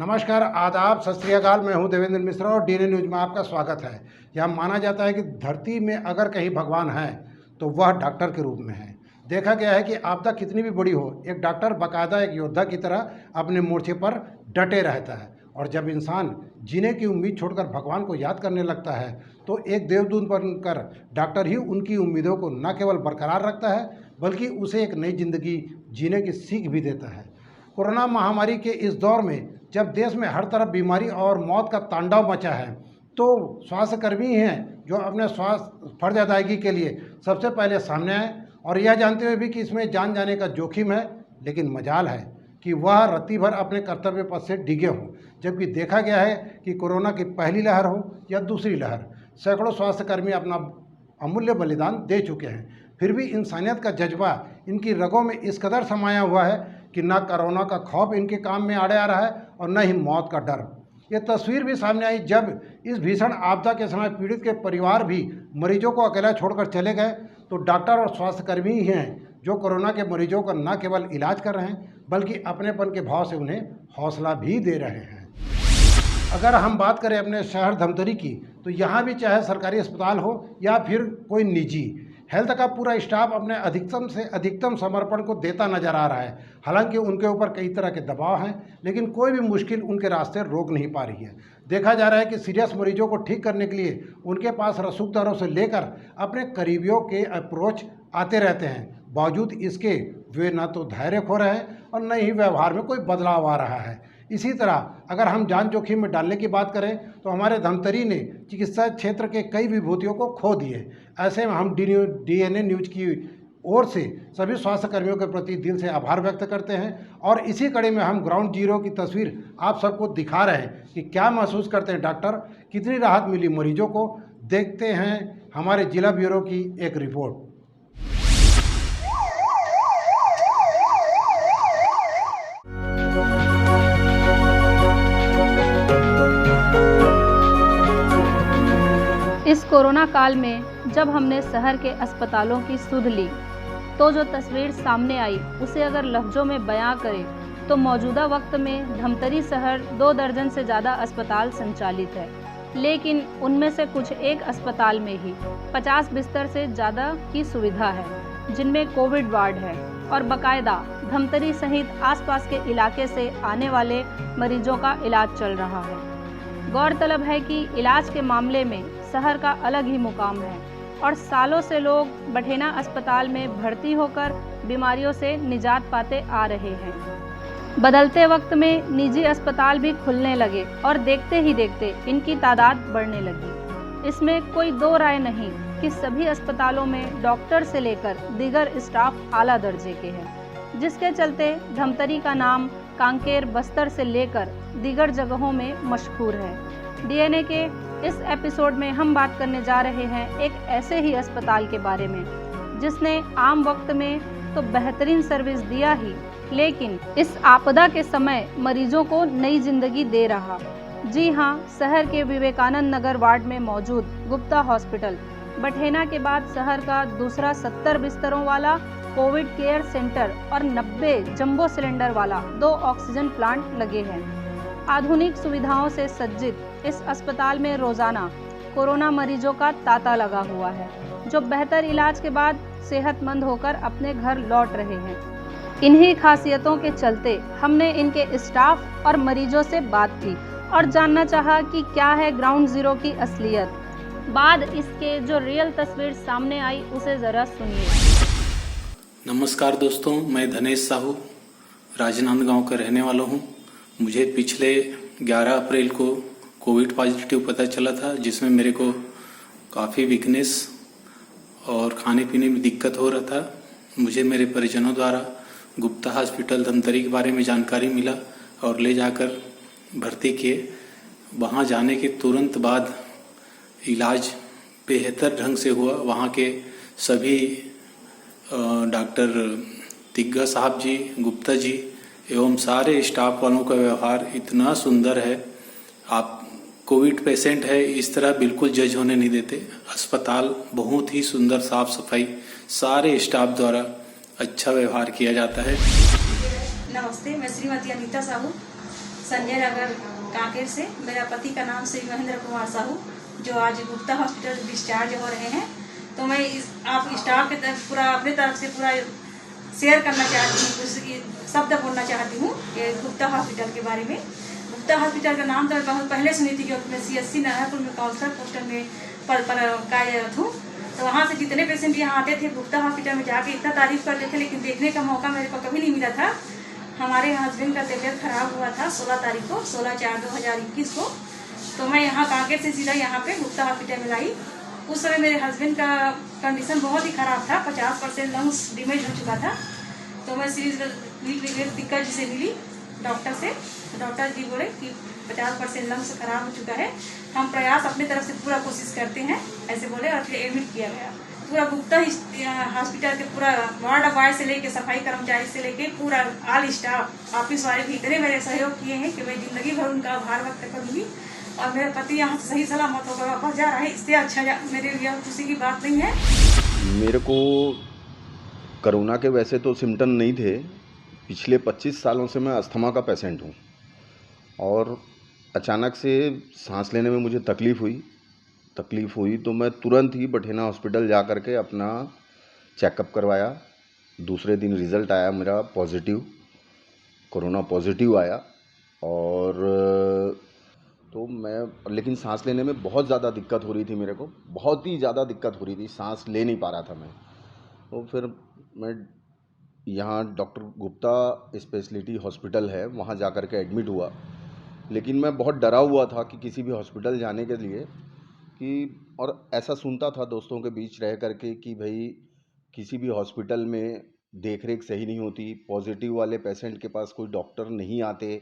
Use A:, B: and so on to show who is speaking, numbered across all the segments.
A: नमस्कार, आदाब, सत श्री अकाल। मैं हूं देवेंद्र मिश्रा और डीएनए न्यूज़ में आपका स्वागत है। यह माना जाता है कि धरती में अगर कहीं भगवान है तो वह डॉक्टर के रूप में है। देखा गया है कि आपदा कितनी भी बड़ी हो, एक डॉक्टर बाकायदा एक योद्धा की तरह अपने मोर्चे पर डटे रहता है। और जब इंसान जीने की उम्मीद छोड़कर भगवान को याद करने लगता है तो एक देवदूत बनकर डॉक्टर ही उनकी उम्मीदों को न केवल बरकरार रखता है बल्कि उसे एक नई जिंदगी जीने की सीख भी देता है। कोरोना महामारी के इस दौर में जब देश में हर तरफ बीमारी और मौत का तांडव मचा है तो स्वास्थ्यकर्मी हैं जो अपने स्वास्थ्य फर्ज अदायगी के लिए सबसे पहले सामने आए और यह जानते हुए भी कि इसमें जान जाने का जोखिम है, लेकिन मजाल है कि वह रत्ती भर अपने कर्तव्य पथ से डिगे हों। जबकि देखा गया है कि कोरोना की पहली लहर हो या दूसरी लहर, सैकड़ों स्वास्थ्यकर्मी अपना अमूल्य बलिदान दे चुके हैं। फिर भी इंसानियत का जज्बा इनकी रगों में इस कदर समाया हुआ है कि न कोरोना का खौफ इनके काम में आड़े आ रहा है और न ही मौत का डर। ये तस्वीर भी सामने आई जब इस भीषण आपदा के समय पीड़ित के परिवार भी मरीजों को अकेला छोड़कर चले गए तो डॉक्टर और स्वास्थ्यकर्मी ही हैं जो कोरोना के मरीजों का न केवल इलाज कर रहे हैं बल्कि अपनेपन के भाव से उन्हें हौसला भी दे रहे हैं। अगर हम बात करें अपने शहर धमतरी की तो यहाँ भी चाहे सरकारी अस्पताल हो या फिर कोई निजी, हेल्थ का पूरा स्टाफ अपने अधिकतम से अधिकतम समर्पण को देता नजर आ रहा है। हालांकि उनके ऊपर कई तरह के दबाव हैं, लेकिन कोई भी मुश्किल उनके रास्ते रोक नहीं पा रही है। देखा जा रहा है कि सीरियस मरीजों को ठीक करने के लिए उनके पास रसूख दरों से लेकर अपने करीबियों के अप्रोच आते रहते हैं। बावजूद इसके वे न तो धैर्य खो रहे हैं और न ही व्यवहार में कोई बदलाव आ रहा है। इसी तरह अगर हम जान जोखिम में डालने की बात करें तो हमारे धमतरी ने चिकित्सा क्षेत्र के कई विभूतियों को खो दिए। ऐसे में हम डीएनए न्यूज़ की ओर से सभी स्वास्थ्य कर्मियों के प्रति दिल से आभार व्यक्त करते हैं और इसी कड़ी में हम ग्राउंड जीरो की तस्वीर आप सबको दिखा रहे हैं कि क्या महसूस करते हैं डॉक्टर, कितनी राहत मिली मरीजों को। देखते हैं हमारे जिला ब्यूरो की एक रिपोर्ट।
B: इस कोरोना काल में जब हमने शहर के अस्पतालों की सुध ली तो जो तस्वीर सामने आई उसे अगर लफ्ज़ों में बयां करें तो मौजूदा वक्त में धमतरी शहर 2 दर्जन से ज़्यादा अस्पताल संचालित है, लेकिन उनमें से कुछ एक अस्पताल में ही 50 बिस्तर से ज़्यादा की सुविधा है जिनमें कोविड वार्ड है और बाकायदा धमतरी सहित आसपास के इलाके से आने वाले मरीजों का इलाज चल रहा है। गौरतलब है कि इलाज के मामले में शहर का अलग ही मुकाम है और सालों से लोग बठेना अस्पताल में भर्ती होकर बीमारियों से निजात पाते आ रहे हैं। बदलते वक्त में निजी अस्पताल भी खुलने लगे और देखते ही देखते इनकी तादाद बढ़ने लगी। इसमें कोई दो राय नहीं कि सभी अस्पतालों में डॉक्टर से लेकर दीगर स्टाफ आला दर्जे के हैं, जिसके चलते धमतरी का नाम कांकेर, बस्तर से लेकर दीगर जगहों में मशहूर है। डीएनए के इस एपिसोड में हम बात करने जा रहे हैं एक ऐसे ही अस्पताल के बारे में जिसने आम वक्त में तो बेहतरीन सर्विस दिया ही, लेकिन इस आपदा के समय मरीजों को नई जिंदगी दे रहा। जी हाँ, शहर के विवेकानंद नगर वार्ड में मौजूद गुप्ता हॉस्पिटल बठेना के बाद शहर का दूसरा 70 बिस्तरों वाला कोविड केयर सेंटर और 90 जंबो सिलेंडर वाला 2 ऑक्सीजन प्लांट लगे हैं। आधुनिक सुविधाओं से सज्जित इस अस्पताल में रोजाना कोरोना मरीजों का तांता लगा हुआ है जो बेहतर इलाज के बाद सेहतमंद होकर अपने घर लौट रहे हैं। इन्हीं खासियतों के चलते हमने इनके स्टाफ और मरीजों से बात की और जानना चाहा कि क्या है ग्राउंड जीरो की असलियत। बाद इसके जो रियल तस्वीर सामने आई उसे जरा सुनिए।
C: नमस्कार दोस्तों, मैं धनेश साहू राजनांदगांव का रहने वाला हूं। मुझे पिछले 11 अप्रैल को कोविड पॉजिटिव पता चला था, जिसमें मेरे को काफ़ी वीकनेस और खाने पीने में दिक्कत हो रहा था। मुझे मेरे परिजनों द्वारा गुप्ता हॉस्पिटल धमतरी के बारे में जानकारी मिला और ले जाकर भर्ती किए। वहाँ जाने के तुरंत बाद इलाज बेहतर ढंग से हुआ। वहाँ के सभी डॉक्टर तिग्गा साहब जी, गुप्ता जी एवं सारे स्टाफ वालों का व्यवहार इतना सुंदर है। आप कोविड पेशेंट है इस तरह बिल्कुल जज होने नहीं देते। अस्पताल बहुत ही सुंदर, साफ सफाई, सारे स्टाफ द्वारा अच्छा व्यवहार किया जाता है।
D: नमस्ते, मैं श्रीमती अनीता साहू, संजय नगर कांकेर से। मेरा पति का नाम श्री महेंद्र कुमार साहू, जो आज गुप्ता हॉस्पिटल से डिस्चार्ज हो रहे हैं। तो मैं आप स्टाफ के तरफ पूरा अपने तरफ से पूरा शेयर करना चाहती हूँ, कुछ शब्द बोलना चाहती हूँ ये गुप्ता हॉस्पिटल के बारे में। गुप्ता हॉस्पिटल का नाम तो मैं बहुत पहले सुनी थी, क्योंकि मैं CSC नाहरपुर में काउंसलर पोस्टर में पर कार्यरत हूँ। तो वहाँ से जितने पेशेंट यहाँ आते थे गुप्ता हॉस्पिटल में जाके इतना तारीफ करते थे, लेकिन देखने का मौका मेरे को कभी नहीं मिला था। हमारे हस्बैंड का तबीयत खराब हुआ था 16 तारीख को, 16/4/2021 को। तो मैं यहाँ कांकेर से सीधा यहाँ पे गुप्ता हॉस्पिटल में आई। उस समय मेरे हस्बैंड का कंडीशन बहुत ही खराब था, 50% लंग्स डैमेज हो चुका था। तो मैं श्री दिक्कत जी से मिली डॉक्टर से। डॉक्टर जी बोले कि 50% लंग्स खराब हो चुका है, हम प्रयास अपनी तरफ से पूरा कोशिश करते हैं, ऐसे बोले। और फिर एडमिट किया गया। पूरा गुप्ता हॉस्पिटल के पूरा वार्ड वार्ड से लेके सफाई कर्मचारी से लेके पूरा ऑल स्टाफ, ऑफिस वाले भी इतने मेरे सहयोग किए हैं कि मैं जिंदगी भर उनका आभार व्यक्त करूँगी। और मेरा पति यहाँ से सही सलामत होकर वापस जा रहा है, इससे अच्छा मेरे लिए खुशी की बात नहीं है।
E: मेरे को कोरोना के वैसे तो सिम्टम नहीं थे। पिछले 25 सालों से मैं अस्थमा का पेशेंट हूँ और अचानक से सांस लेने में मुझे तकलीफ़ हुई तो मैं तुरंत ही बठेना हॉस्पिटल जा कर के अपना चेकअप करवाया। दूसरे दिन रिज़ल्ट आया मेरा पॉजिटिव, कोरोना पॉजिटिव आया। और तो मैं लेकिन सांस लेने में बहुत ज़्यादा दिक्कत हो रही थी, मेरे को बहुत ही ज़्यादा दिक्कत हो रही थी, सांस ले नहीं पा रहा था मैं। तो फिर मैं यहाँ डॉक्टर गुप्ता स्पेशलिटी हॉस्पिटल है, वहाँ जा कर के एडमिट हुआ। लेकिन मैं बहुत डरा हुआ था कि किसी भी हॉस्पिटल जाने के लिए और ऐसा सुनता था दोस्तों के बीच रह कर के कि भाई किसी भी हॉस्पिटल में देख रेख सही नहीं होती, पॉजिटिव वाले पेशेंट के पास कोई डॉक्टर नहीं आते,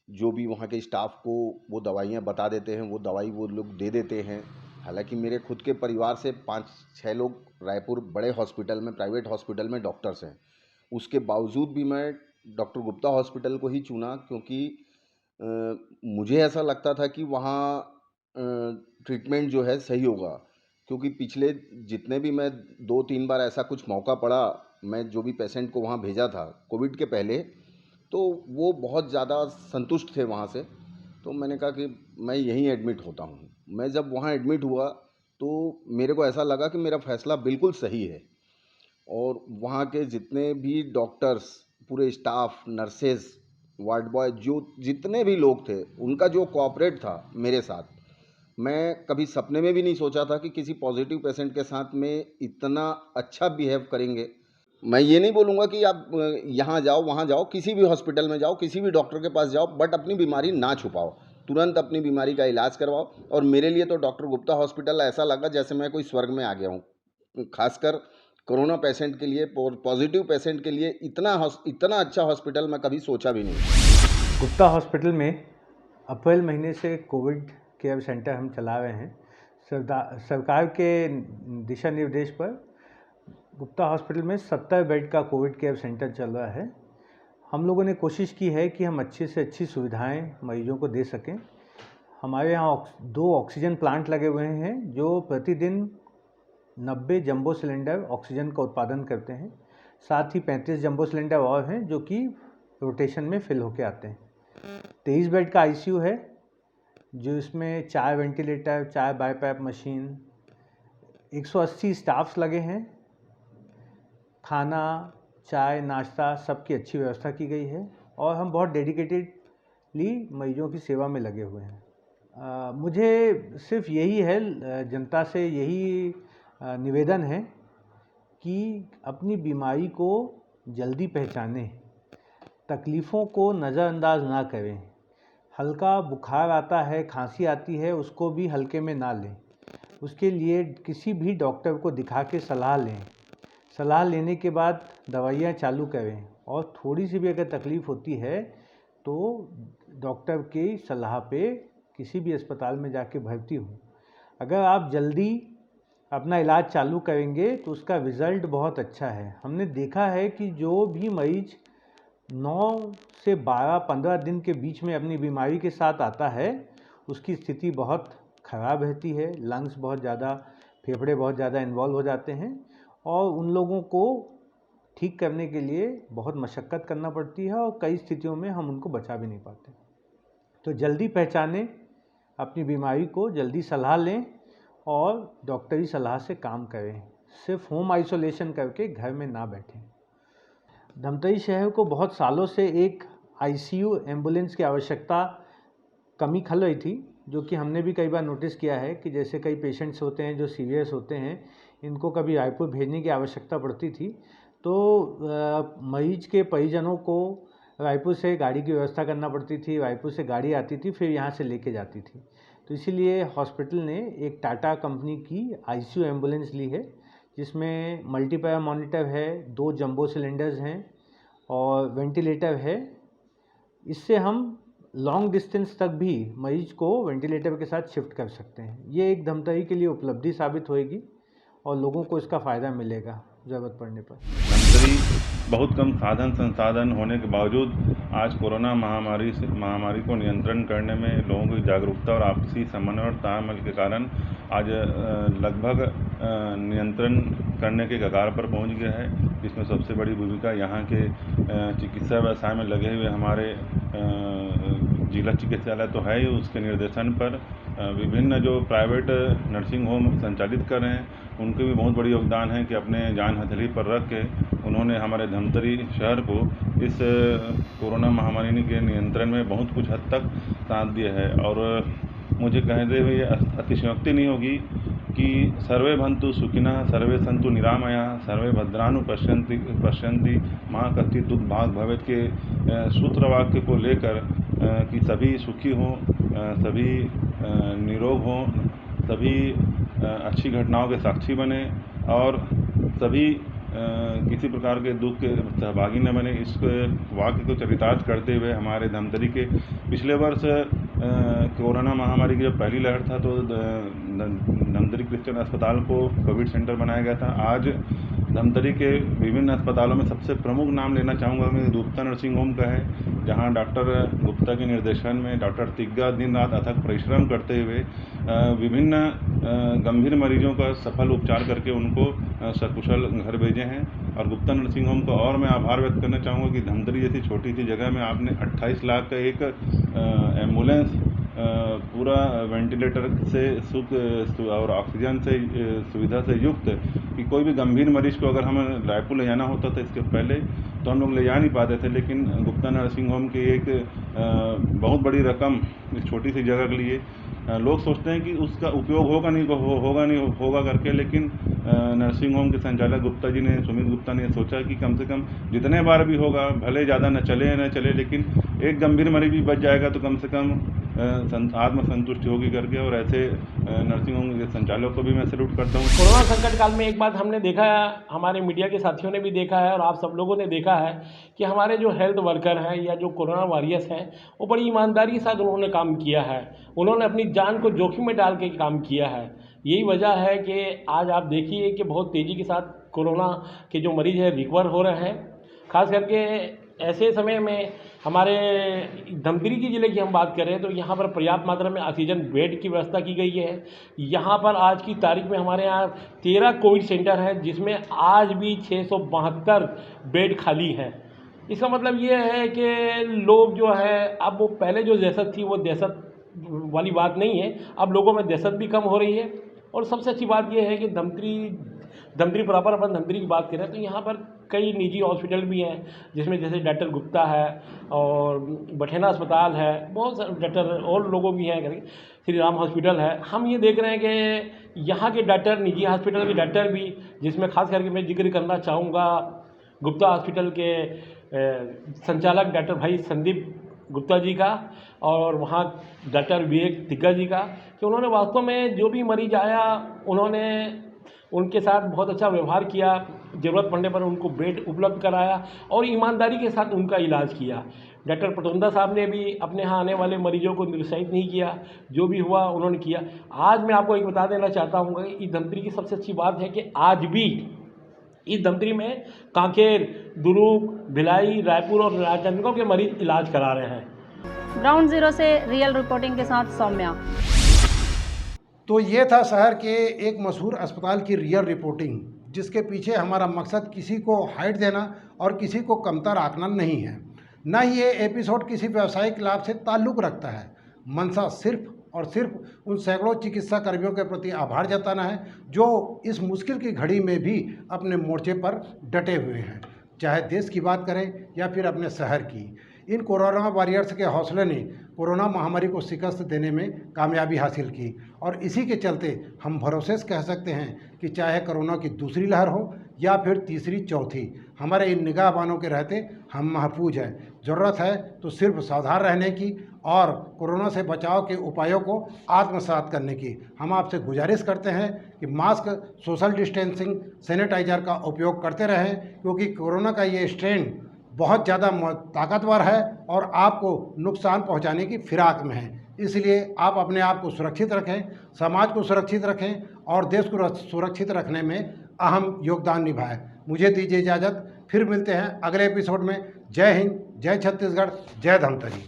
E: जो भी वहाँ के स्टाफ को वो दवाइयाँ बता देते हैं वो दवाई वो लोग दे देते हैं। हालांकि मेरे खुद के परिवार से 5-6 लोग रायपुर बड़े हॉस्पिटल में, प्राइवेट हॉस्पिटल में डॉक्टर्स हैं। उसके बावजूद भी मैं डॉक्टर गुप्ता हॉस्पिटल को ही चुना, क्योंकि मुझे ऐसा लगता था कि वहाँ ट्रीटमेंट जो है सही होगा। क्योंकि पिछले जितने भी मैं 2-3 बार ऐसा कुछ मौका पड़ा, मैं जो भी पेशेंट को वहाँ भेजा था कोविड के पहले, तो वो बहुत ज़्यादा संतुष्ट थे वहाँ से। तो मैंने कहा कि मैं यहीं एडमिट होता हूँ। मैं जब वहाँ एडमिट हुआ तो मेरे को ऐसा लगा कि मेरा फ़ैसला बिल्कुल सही है। और वहाँ के जितने भी डॉक्टर्स, पूरे स्टाफ, नर्सेज, वार्ड बॉय, जो जितने भी लोग थे, उनका जो कोऑपरेट था मेरे साथ, मैं कभी सपने में भी नहीं सोचा था कि किसी पॉजिटिव पेशेंट के साथ में इतना अच्छा बिहेव करेंगे। मैं ये नहीं बोलूँगा कि आप यहाँ जाओ वहाँ जाओ, किसी भी हॉस्पिटल में जाओ, किसी भी डॉक्टर के पास जाओ, बट अपनी बीमारी ना छुपाओ, तुरंत अपनी बीमारी का इलाज करवाओ। और मेरे लिए तो डॉक्टर गुप्ता हॉस्पिटल ऐसा लगा जैसे मैं कोई स्वर्ग में आ गया हूँ। खासकर कोरोना पेशेंट के लिए, पॉजिटिव पेशेंट के लिए इतना अच्छा हॉस्पिटल मैं कभी सोचा भी नहीं।
F: गुप्ता हॉस्पिटल में अप्रैल महीने से कोविड केयर सेंटर हम चला रहे हैं। सरकार के दिशा निर्देश पर गुप्ता हॉस्पिटल में 70 बेड का कोविड केयर सेंटर चल रहा है। हम लोगों ने कोशिश की है कि हम अच्छी से अच्छी सुविधाएं मरीजों को दे सकें। हमारे यहाँ 2 ऑक्सीजन प्लांट लगे हुए हैं जो प्रतिदिन 90 जंबो सिलेंडर ऑक्सीजन का उत्पादन करते हैं। साथ ही 35 जंबो सिलेंडर और हैं जो कि रोटेशन में फिल होकर आते हैं। 23 बेड का ICU है, जो इसमें 4 वेंटिलेटर, 4 बाईपैप मशीन, 180 स्टाफ्स लगे हैं। खाना, चाय, नाश्ता सबकी अच्छी व्यवस्था की गई है और हम बहुत डेडिकेटेडली मरीजों की सेवा में लगे हुए हैं। मुझे सिर्फ यही है, जनता से यही निवेदन है कि अपनी बीमारी को जल्दी पहचानें, तकलीफ़ों को नज़रअंदाज ना करें। हल्का बुखार आता है, खांसी आती है, उसको भी हल्के में ना लें। उसके लिए किसी भी डॉक्टर को दिखा के सलाह लें। सलाह लेने के बाद दवाइयाँ चालू करें और थोड़ी सी भी अगर तकलीफ़ होती है तो डॉक्टर की सलाह पे किसी भी अस्पताल में जाके भर्ती हों। अगर आप जल्दी अपना इलाज चालू करेंगे तो उसका रिज़ल्ट बहुत अच्छा है। हमने देखा है कि जो भी मरीज 9 से 12-15 दिन के बीच में अपनी बीमारी के साथ आता है, उसकी स्थिति बहुत ख़राब रहती है। लंग्स बहुत ज़्यादा, फेफड़े बहुत ज़्यादा इन्वॉल्व हो जाते हैं और उन लोगों को ठीक करने के लिए बहुत मशक्क़त करना पड़ती है और कई स्थितियों में हम उनको बचा भी नहीं पाते। तो जल्दी पहचानें अपनी बीमारी को, जल्दी सलाह लें और डॉक्टरी सलाह से काम करें। सिर्फ होम आइसोलेशन करके घर में ना बैठें। धमतरी शहर को बहुत सालों से एक आईसीयू एम्बुलेंस की आवश्यकता कमी खल रही थी, जो कि हमने भी कई बार नोटिस किया है कि जैसे कई पेशेंट्स होते हैं जो सीरियस होते हैं, इनको कभी रायपुर भेजने की आवश्यकता पड़ती थी, तो मरीज के परिजनों को रायपुर से गाड़ी की व्यवस्था करना पड़ती थी, रायपुर से गाड़ी आती थी फिर यहाँ से लेके जाती थी। तो इसीलिए हॉस्पिटल ने एक टाटा कंपनी की आईसीयू एम्बुलेंस ली है, जिसमें मल्टीपायर मॉनिटर है, 2 जंबो सिलेंडर्स हैं और वेंटिलेटर है। इससे हम लॉन्ग डिस्टेंस तक भी मरीज को वेंटिलेटर के साथ शिफ्ट कर सकते हैं। ये एक धमतरी के लिए उपलब्धि साबित होएगी और लोगों को इसका फ़ायदा मिलेगा ज़रूरत पड़ने पर।
G: धमतरी बहुत कम साधन संसाधन होने के बावजूद आज कोरोना महामारी को नियंत्रण करने में लोगों की जागरूकता और आपसी समन्वय और तालमेल के कारण आज लगभग नियंत्रण करने के कगार पर पहुंच गया है, जिसमें सबसे बड़ी भूमिका यहाँ के चिकित्सा व्यवसाय में लगे हुए हमारे जिला चिकित्सालय तो है ही, उसके निर्देशन पर विभिन्न जो प्राइवेट नर्सिंग होम संचालित कर रहे हैं, उनके भी बहुत बड़ी योगदान है कि अपने जान हथेली पर रख के उन्होंने हमारे धमतरी शहर को इस कोरोना महामारी के नियंत्रण में बहुत कुछ हद तक साथ दिया है। और मुझे कहते हुए अतिशयोक्ति नहीं होगी कि सर्वे भवन्तु सुखिनः, सर्वे सन्तु निरामयाः, सर्वे भद्राणि पश्यन्ति माँ कश्चित् दुःखभाग् भवेत् के सूत्र वाक्य को लेकर कि सभी सुखी हों, सभी निरोग हों, सभी अच्छी घटनाओं के साक्षी बने और सभी किसी प्रकार के दुख के सहभागी न बने, इस वाक्य को चरितार्थ करते हुए हमारे धमतरी के पिछले वर्ष कोरोना महामारी की जब पहली लहर था तो धमतरी क्रिश्चियन अस्पताल को कोविड सेंटर बनाया गया था। आज धमतरी के विभिन्न अस्पतालों में सबसे प्रमुख नाम लेना चाहूँगा मैं गुप्ता नर्सिंग होम का है, जहाँ डॉक्टर गुप्ता के निर्देशन में डॉक्टर तिग्गा दिन रात अथक परिश्रम करते हुए विभिन्न गंभीर मरीजों का सफल उपचार करके उनको सकुशल घर भेजे हैं। और गुप्ता नर्सिंग होम का और मैं आभार व्यक्त करना चाहूँगा कि धमतरी जैसी छोटी सी जगह में आपने 28 लाख का एक एम्बुलेंस पूरा वेंटिलेटर से और ऑक्सीजन से सुविधा से युक्त कि कोई भी गंभीर मरीज को अगर हमें रायपुर ले जाना होता था इसके पहले तो हम लोग ले जा नहीं पाते थे, लेकिन गुप्ता नर्सिंग होम की एक बहुत बड़ी रकम इस छोटी सी जगह के लिए लोग सोचते हैं कि उसका उपयोग होगा करके, लेकिन नर्सिंग होम के संचालक गुप्ता जी ने, सुमित गुप्ता ने सोचा कि कम से कम जितने बार भी होगा, भले ज़्यादा न चले लेकिन एक गंभीर मरीज भी बच जाएगा तो कम से कम आत्मसंतुष्टि होगी करके। और ऐसे नर्सिंग होम के संचालक को भी मैं सैल्यूट करता हूँ।
H: कोरोना संकट काल में एक बात हमने देखा है, हमारे मीडिया के साथियों ने भी देखा है और आप सब लोगों ने देखा है कि हमारे जो हेल्थ वर्कर हैं या जो कोरोना वॉरियर्स हैं वो बड़ी ईमानदारी के साथ उन्होंने काम किया है, उन्होंने अपनी जान को जोखिम में डाल के काम किया है। यही वजह है कि आज आप देखिए कि बहुत तेज़ी के साथ कोरोना के जो मरीज़ हैं रिकवर हो रहे हैं। खास करके ऐसे समय में हमारे धमतरी की ज़िले की हम बात करें तो यहाँ पर पर्याप्त मात्रा में ऑक्सीजन बेड की व्यवस्था की गई है। यहाँ पर आज की तारीख में हमारे यहाँ 13 कोविड सेंटर हैं, जिसमें आज भी 672 बेड खाली हैं। इसका मतलब ये है कि लोग जो है अब वो पहले जो दहशत थी वो दहशत वाली बात नहीं है, अब लोगों में दहशत भी कम हो रही है। और सबसे अच्छी बात ये है कि धमतरी प्रॉपर अपन धमतरी की बात करें तो यहाँ पर कई निजी हॉस्पिटल भी हैं, जिसमें जैसे डॉक्टर गुप्ता है और बठेना अस्पताल है, बहुत सारे डॉक्टर और लोगों भी हैं, श्री राम हॉस्पिटल है। हम ये देख रहे हैं कि यहाँ के डॉक्टर, निजी हॉस्पिटल के डॉक्टर भी, जिसमें खास करके मैं जिक्र करना चाहूँगा गुप्ता हॉस्पिटल के संचालक डॉक्टर भाई संदीप गुप्ता जी का और वहाँ डॉक्टर विवेक तिग्गा जी का, कि उन्होंने वास्तव में जो भी मरीज आया उन्होंने उनके साथ बहुत अच्छा व्यवहार किया, ज़रूरत पड़ने पर उनको बेड उपलब्ध कराया और ईमानदारी के साथ उनका इलाज किया। डॉक्टर पटोंदा साहब ने भी अपने यहाँ आने वाले मरीजों को निरुत्साहित नहीं किया, जो भी हुआ उन्होंने किया। आज मैं आपको एक बता देना चाहता हूँ कि इस धमतरी की सबसे अच्छी बात है कि आज भी इस धमतरी में कांकेर, दुरुक, भिलाई, रायपुर और राजनांदगांव के मरीज इलाज करा रहे हैं।
B: ग्राउंड जीरो से रियल रिपोर्टिंग के साथ सौम्या।
A: तो ये था शहर के एक मशहूर अस्पताल की रियल रिपोर्टिंग, जिसके पीछे हमारा मकसद किसी को हाइट देना और किसी को कमतर आंकना नहीं है। न ही ये एपिसोड किसी व्यावसायिक लाभ से ताल्लुक़ रखता है। मंशा सिर्फ और सिर्फ उन सैकड़ों चिकित्सा कर्मियों के प्रति आभार जताना है जो इस मुश्किल की घड़ी में भी अपने मोर्चे पर डटे हुए हैं, चाहे देश की बात करें या फिर अपने शहर की। इन कोरोना वॉरियर्स के हौसले ने कोरोना महामारी को शिकस्त देने में कामयाबी हासिल की और इसी के चलते हम भरोसे से कह सकते हैं कि चाहे कोरोना की दूसरी लहर हो या फिर तीसरी चौथी, हमारे इन निगाहबानों के रहते हम महफूज हैं। ज़रूरत है तो सिर्फ सावधान रहने की और कोरोना से बचाव के उपायों को आत्मसात करने की। हम आपसे गुजारिश करते हैं कि मास्क, सोशल डिस्टेंसिंग, सैनिटाइजर का उपयोग करते रहें, क्योंकि कोरोना का ये स्ट्रेन बहुत ज़्यादा ताकतवर है और आपको नुकसान पहुंचाने की फिराक में है। इसलिए आप अपने आप को सुरक्षित रखें, समाज को सुरक्षित रखें और देश को सुरक्षित रखने में अहम योगदान निभाएं। मुझे दीजिए इजाज़त, फिर मिलते हैं अगले एपिसोड में। जय हिंद, जय छत्तीसगढ़, जय धमतरी।